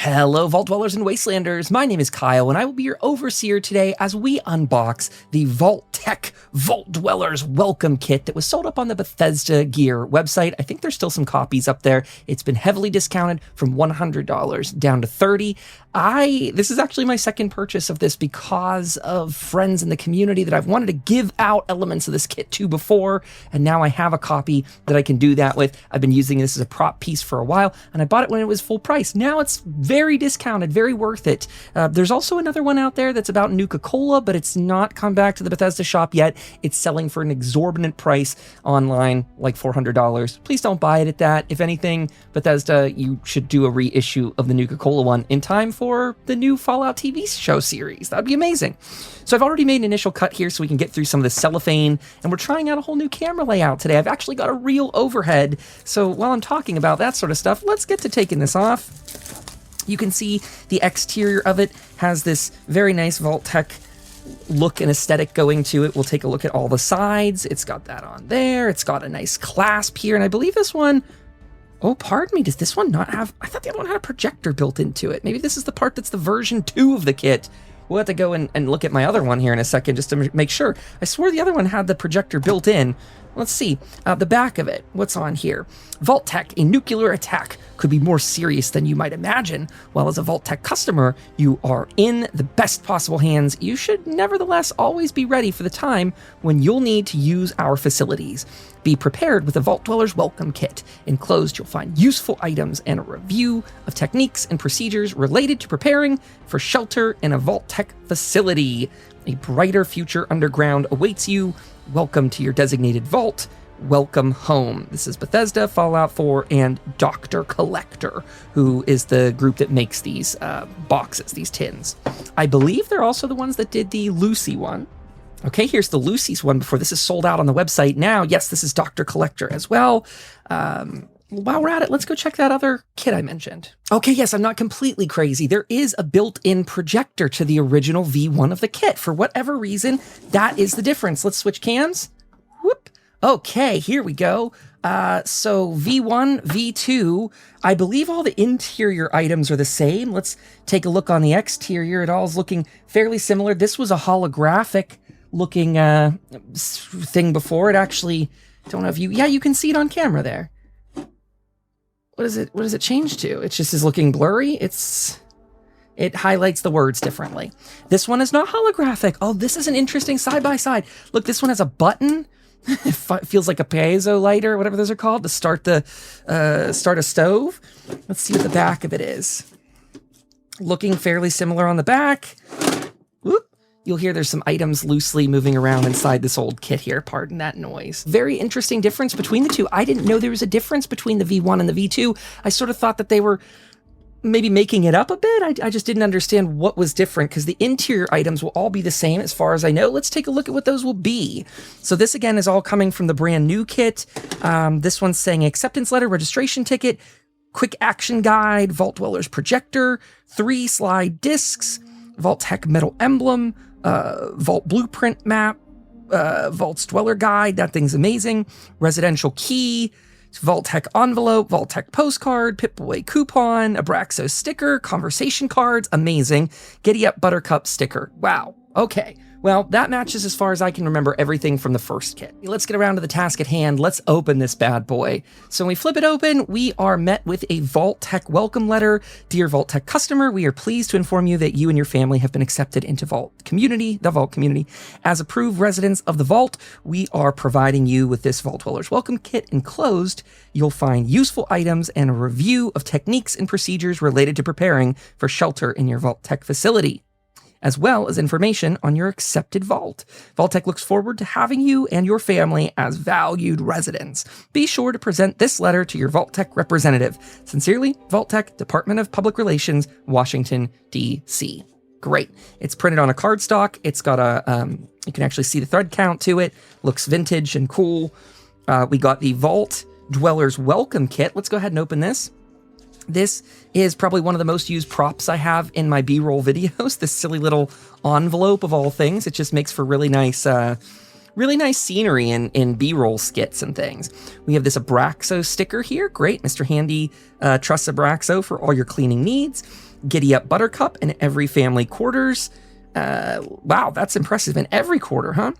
Hello, Vault Dwellers and Wastelanders. My name is Kyle, and I will be your overseer today as we unbox the Vault-Tec Vault Dwellers Welcome Kit that was sold up on the Bethesda Gear website. I think there's still some copies up there. It's been heavily discounted from $100 down to $30. This is actually my second purchase of this because of friends in the community that I've wanted to give out elements of this kit to before, and now I have a copy that I can do that with. I've been using this as a prop piece for a while, and I bought it when it was full price. Now it's very discounted, very worth it. There's also another one out there that's about Nuka-Cola, but it's not come back to the Bethesda shop yet. It's selling for an exorbitant price online, like $400. Please don't buy it at that. If anything, Bethesda, you should do a reissue of the Nuka-Cola one in time for the new Fallout TV show series. That'd be amazing. So I've already made an initial cut here so we can get through some of the cellophane, and we're trying out a whole new camera layout today. I've actually got a real overhead, so while I'm talking about that sort of stuff, let's get to taking this off. You can see the exterior of it has this very nice Vault-Tec look and aesthetic going to it. We'll take a look at all the sides. It's got that on there. It's got a nice clasp here, and I believe this one, oh, pardon me, does this one not have, I thought the other one had a projector built into it. Maybe this is the part that's the version 2 of the kit. We'll have to go and look at my other one here in a second just to make sure. I swore the other one had the projector built in. Let's see, the back of it, what's on here? Vault-Tec, a nuclear attack could be more serious than you might imagine. While as a Vault-Tec customer, you are in the best possible hands. You should nevertheless always be ready for the time when you'll need to use our facilities. Be prepared with the Vault Dwellers Welcome Kit. Enclosed, you'll find useful items and a review of techniques and procedures related to preparing for shelter in a Vault-Tec facility. A brighter future underground awaits you. Welcome to your designated vault. Welcome home. This is Bethesda, Fallout 4, and Dr. Collector, who is the group that makes these boxes, these tins. I believe they're also the ones that did the Lucy one. Okay, here's the Lucy's one before this is sold out on the website now. Yes, this is Dr. Collector as well. While we're at it, let's go check that other kit I mentioned. Okay, yes, I'm not completely crazy. There is a built-in projector to the original V1 of the kit. For whatever reason, that is the difference. Let's switch cams. Whoop. Okay, here we go. So V1, V2, I believe all the interior items are the same. Let's take a look on the exterior. It all is looking fairly similar. This was a holographic looking thing before. It actually, don't know if you, yeah, you can see it on camera there. What does it change to? It just is looking blurry. It highlights the words differently. This one is not holographic. Oh, this is an interesting side-by-side. Look, this one has a button. It feels like a piezo lighter, whatever those are called, to start a stove. Let's see what the back of it is. Looking fairly similar on the back. Whoop. You'll hear there's some items loosely moving around inside this old kit here. Pardon that noise. Very interesting difference between the two. I didn't know there was a difference between the V1 and the V2. I sort of thought that they were maybe making it up a bit. I just didn't understand what was different because the interior items will all be the same as far as I know. Let's take a look at what those will be. So this again is all coming from the brand new kit. This one's saying acceptance letter, registration ticket, quick action guide, Vault Dwellers projector, 3 slide discs, Vault-Tec metal emblem, Vault blueprint map, Vault's dweller guide, that thing's amazing, residential key, Vault-Tec envelope, Vault-Tec postcard, Pip-Boy coupon, Abraxo sticker, conversation cards, amazing, Giddy Up Buttercup sticker. Wow, okay. Well, that matches as far as I can remember everything from the first kit. Let's get around to the task at hand. Let's open this bad boy. So when we flip it open, we are met with a Vault-Tec welcome letter. Dear Vault-Tec customer, we are pleased to inform you that you and your family have been accepted into the Vault community. As approved residents of the Vault, we are providing you with this Vault Dwellers welcome kit. Enclosed, you'll find useful items and a review of techniques and procedures related to preparing for shelter in your Vault-Tec facility, as well as information on your accepted vault. Vault-Tec looks forward to having you and your family as valued residents. Be sure to present this letter to your Vault-Tec representative. Sincerely, Vault-Tec, Department of Public Relations, Washington, D.C. Great. It's printed on a cardstock. It's got a, you can actually see the thread count to it. Looks vintage and cool. We got the Vault Dwellers Welcome Kit. Let's go ahead and open this. This is probably one of the most used props I have in my B-roll videos, this silly little envelope of all things. It just makes for really nice scenery in B-roll skits and things. We have this Abraxo sticker here. Great, Mr. Handy trusts Abraxo for all your cleaning needs. Giddy Up Buttercup in every family quarters. Wow, that's impressive. In every quarter, huh?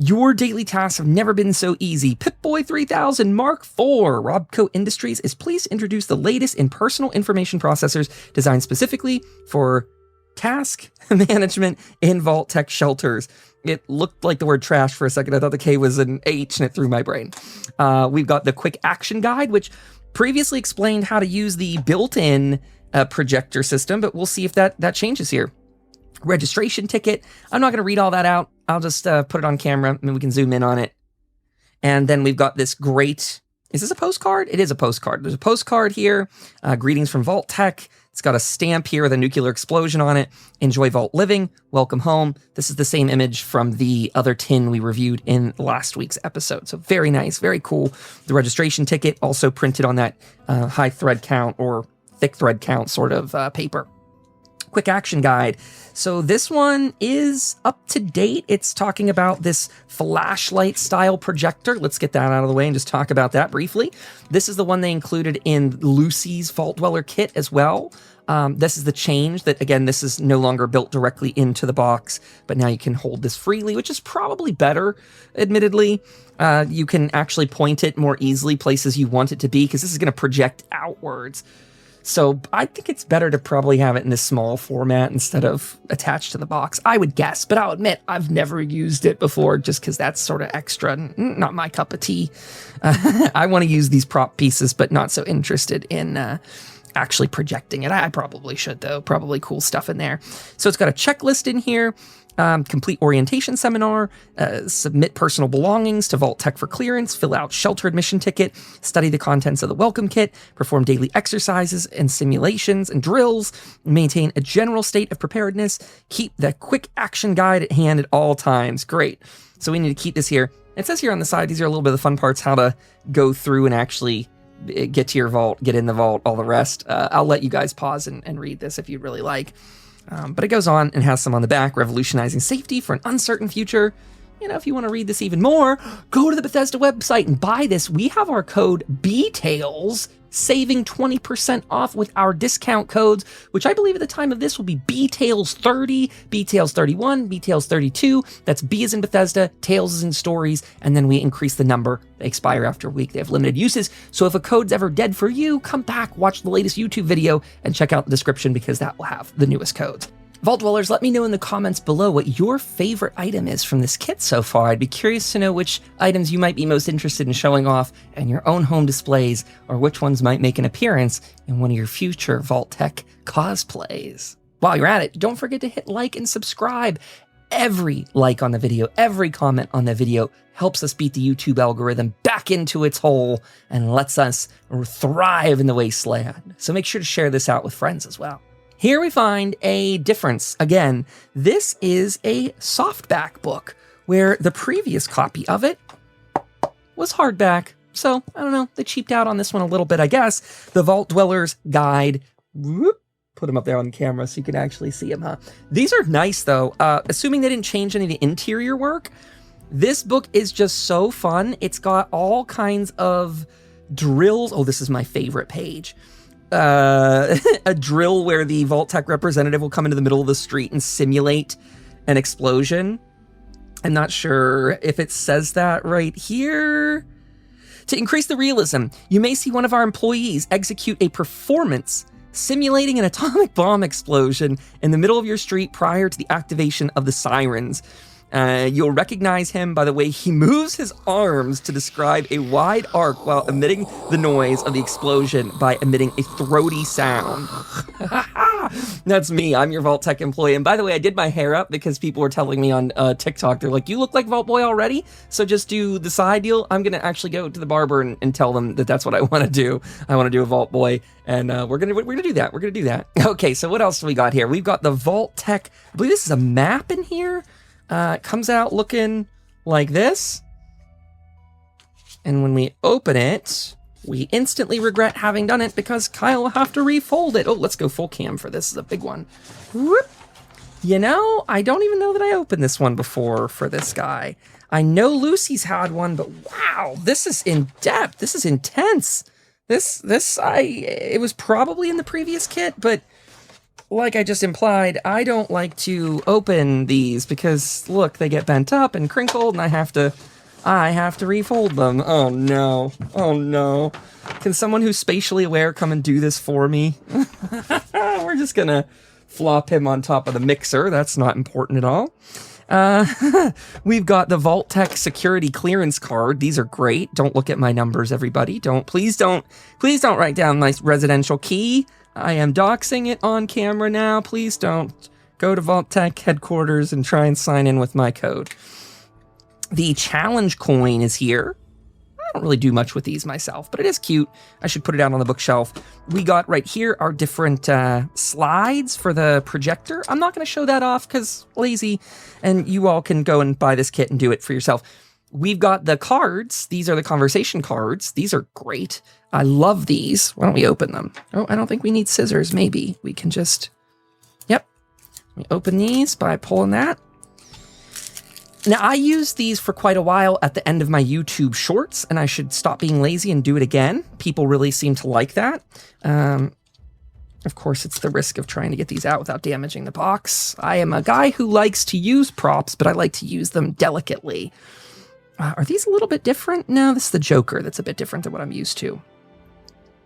Your daily tasks have never been so easy. Pip-Boy 3000 Mark IV. Robco Industries is pleased to introduce the latest in personal information processors designed specifically for task management in Vault-Tec shelters. It looked like the word trash for a second. I thought the K was an H and it threw my brain. We've got the quick action guide, which previously explained how to use the built-in projector system, but we'll see if that changes here. Registration ticket. I'm not going to read all that out. I'll just put it on camera and we can zoom in on it. And then we've got this great... Is this a postcard? It is a postcard. There's a postcard here. Greetings from Vault-Tec. It's got a stamp here with a nuclear explosion on it. Enjoy Vault living. Welcome home. This is the same image from the other tin we reviewed in last week's episode. So very nice, very cool. The registration ticket also printed on that high thread count or thick thread count sort of paper. Quick action guide. So this one is up to date. It's talking about this flashlight style projector. Let's get that out of the way and just talk about that briefly. This is the one they included in Lucy's Vault Dweller kit as well. This is the change that, again, this is no longer built directly into the box, but now you can hold this freely, which is probably better, admittedly. You can actually point it more easily places you want it to be because this is going to project outwards. So I think it's better to probably have it in this small format instead of attached to the box, I would guess. But I'll admit, I've never used it before just because that's sort of extra, not my cup of tea. I want to use these prop pieces, but not so interested in actually projecting it. I probably should, though. Probably cool stuff in there. So it's got a checklist in here. Complete orientation seminar, submit personal belongings to Vault-Tec for clearance, fill out shelter admission ticket, study the contents of the welcome kit, perform daily exercises and simulations and drills, maintain a general state of preparedness, keep the quick action guide at hand at all times. Great. So we need to keep this here. It says here on the side, these are a little bit of the fun parts, how to go through and actually get to your vault, get in the vault, all the rest. I'll let you guys pause and read this if you'd really like. But it goes on and has some on the back, revolutionizing safety for an uncertain future. You know, if you want to read this even more, go to the Bethesda website and buy this. We have our code BTAILS, saving 20% off with our discount codes, which I believe at the time of this will be BTAILS30, BTAILS31, BTAILS32. That's B as in Bethesda, Tails as in stories, and then we increase the number. They expire after a week. They have limited uses. So if a code's ever dead for you, come back, watch the latest YouTube video, and check out the description because that will have the newest codes. Vault Dwellers, let me know in the comments below what your favorite item is from this kit so far. I'd be curious to know which items you might be most interested in showing off in your own home displays, or which ones might make an appearance in one of your future Vault-Tec cosplays. While you're at it, don't forget to hit like and subscribe. Every like on the video, every comment on the video helps us beat the YouTube algorithm back into its hole and lets us thrive in the wasteland. So make sure to share this out with friends as well. Here we find a difference. Again, this is a softback book, where the previous copy of it was hardback. So, I don't know, they cheaped out on this one a little bit, I guess. The Vault Dwellers Guide. Whoop, put them up there on the camera so you can actually see them, huh? These are nice, though. Assuming they didn't change any of the interior work, this book is just so fun. It's got all kinds of drills. Oh, this is my favorite page. A drill where the Vault-Tec representative will come into the middle of the street and simulate an explosion. I'm not sure if it says that right here. To increase the realism, you may see one of our employees execute a performance simulating an atomic bomb explosion in the middle of your street prior to the activation of the sirens. You'll recognize him by the way he moves his arms to describe a wide arc while emitting the noise of the explosion by emitting a throaty sound. That's me. I'm your Vault-Tec employee. And by the way, I did my hair up because people were telling me on TikTok, they're like, you look like Vault Boy already, so just do the side deal. I'm going to actually go to the barber and tell them that that's what I want to do. I want to do a Vault Boy, and we're gonna do that. We're going to do that. Okay, so what else do we got here? We've got the Vault-Tec. I believe this is a map in here. It comes out looking like this. And when we open it, we instantly regret having done it because Kyle will have to refold it. Oh, let's go full cam for this. This is a big one. Whoop. You know, I don't even know that I opened this one before for this guy. I know Lucy's had one, but wow, this is in depth. This is intense. It was probably in the previous kit, but like I just implied, I don't like to open these because, look, they get bent up and crinkled, and I have to refold them. Oh no. Oh no. Can someone who's spatially aware come and do this for me? We're just gonna flop him on top of the mixer. That's not important at all. We've got the Vault-Tec security clearance card. These are great. Don't look at my numbers, everybody. Please don't write down my residential key. I am doxing it on camera now. Please don't go to Vault-Tec headquarters and try and sign in with my code. The challenge coin is here. I don't really do much with these myself, but it is cute. I should put it out on the bookshelf. We got right here our different slides for the projector. I'm not going to show that off because lazy, and you all can go and buy this kit and do it for yourself. We've got the cards. These are the conversation cards. These are great. I love these. Why don't we open them? Oh, I don't think we need scissors. Maybe we can just, yep. We open these by pulling that. Now, I used these for quite a while at the end of my YouTube shorts, and I should stop being lazy and do it again. People really seem to like that. Of course, it's the risk of trying to get these out without damaging the box. I am a guy who likes to use props, but I like to use them delicately. Are these a little bit different? No, this is the Joker that's a bit different than what I'm used to.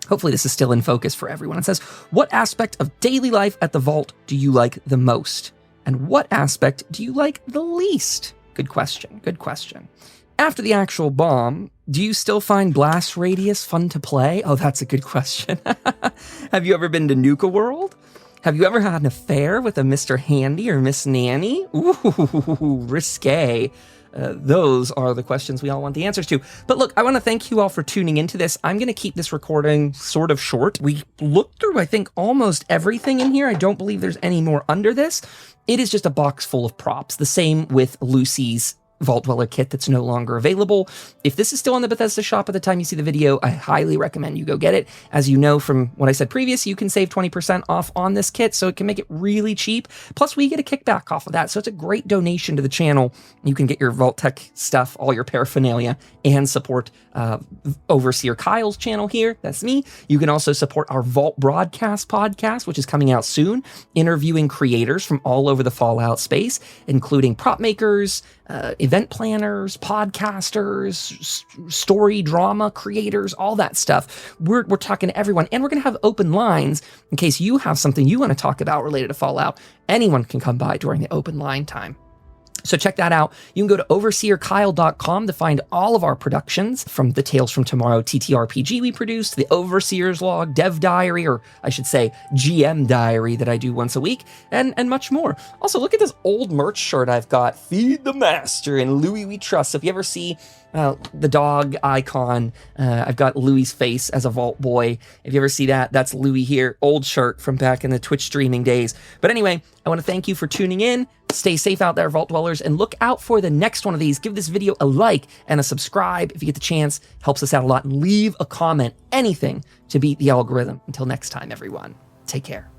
Hopefully this is still in focus for everyone. It says, what aspect of daily life at the Vault do you like the most? And what aspect do you like the least? Good question, good question. After the actual bomb, do you still find blast radius fun to play? Oh, that's a good question. Have you ever been to Nuka World? Have you ever had an affair with a Mr. Handy or Miss Nanny? Ooh, risque. Those are the questions we all want the answers to. But look, I want to thank you all for tuning into this. I'm going to keep this recording sort of short. We looked through, I think, almost everything in here. I don't believe there's any more under this. It is just a box full of props. The same with Lucy's Vault Dweller kit that's no longer available. If this is still on the Bethesda shop at the time you see the video, I highly recommend you go get it. As you know from what I said previously, you can save 20% off on this kit, so it can make it really cheap. Plus, we get a kickback off of that, so it's a great donation to the channel. You can get your Vault-Tec stuff, all your paraphernalia, and support Overseer Kyle's channel here. That's me. You can also support our Vault Broadcast podcast, which is coming out soon, interviewing creators from all over the Fallout space, including prop makers, event planners, podcasters, story drama creators, all that stuff. We're talking to everyone, and we're going to have open lines in case you have something you want to talk about related to Fallout. Anyone can come by during the open line time. So check that out. You can go to overseerkyle.com to find all of our productions, from the Tales from Tomorrow TTRPG we produced, the Overseer's Log, Dev Diary, or I should say GM Diary that I do once a week, and much more. Also, look at this old merch shirt I've got, Feed the Master and Louis We Trust. So if you ever see the dog icon, I've got Louis's face as a Vault Boy. If you ever see that, that's Louis here. Old shirt from back in the Twitch streaming days. But anyway, I want to thank you for tuning in. Stay safe out there, Vault Dwellers, and look out for the next one of these. Give this video a like and a subscribe if you get the chance. Helps us out a lot. And leave a comment, anything to beat the algorithm. Until next time, everyone, take care.